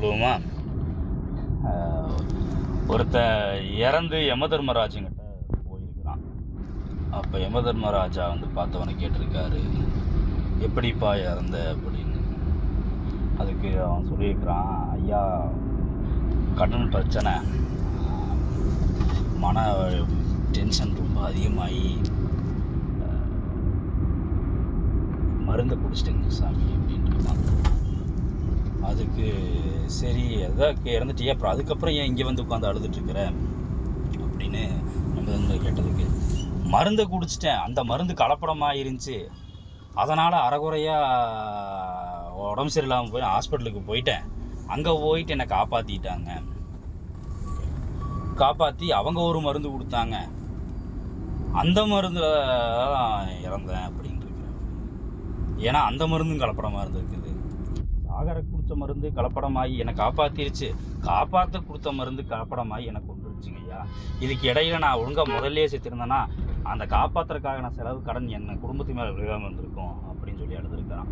சம்பவமாக ஒருத்த இறந்து யமதர்மராஜங்கிட்ட போயிருக்கிறான். அப்போ யமதர்மராஜா பார்த்தவனை கேட்டிருக்காரு, எப்படிப்பா இறந்த அப்படின்னு. அதுக்கு அவன் சொல்லியிருக்கிறான், ஐயா கடன் பிரச்சனை, மன டென்ஷன் ரொம்ப அதிகமாகி மருந்தை குடிச்சிட்டேங்க சாமி அப்படின்ட்டு இருக்கான். அதுக்கு சரி எதாவது இறந்துட்டியா, அப்புறம் அதுக்கப்புறம் ஏன் இங்கே உட்காந்து அழுதுட்டுருக்குற அப்படின்னு நம்ம கேட்டதுக்கு, மருந்தை குடிச்சிட்டேன், அந்த மருந்து கலப்படமாக இருந்துச்சு, அதனால் அரைகுறையாக உடம்பு சரியில்லாமல் போய் ஹாஸ்பிட்டலுக்கு போயிட்டேன். அங்கே போயிட்டு என்னை காப்பாற்றி அவங்க ஒரு மருந்து கொடுத்தாங்க, அந்த மருந்தில் இறந்தேன் அப்படின்ட்டு இருக்கிறேன். ஏன்னா அந்த மருந்தும் கலப்படமாக இருந்திருக்குது. சாகர குடித்த மருந்து கலப்படமாகி என்னை காப்பாற்ற கொடுத்த மருந்து கலப்படமாகி எனக்கு கொண்டுருச்சுங்க ஐயா. இதுக்கு இடையில நான் ஒழுங்காக முதல்லையே செத்துருந்தேன்னா அந்த காப்பாற்றுறதுக்காக நான் செலவு கடன் என்ன குடும்பத்து மேலே விழுகாமல் இருந்திருக்கும் அப்படின்னு சொல்லி எழுதிருக்கிறான்.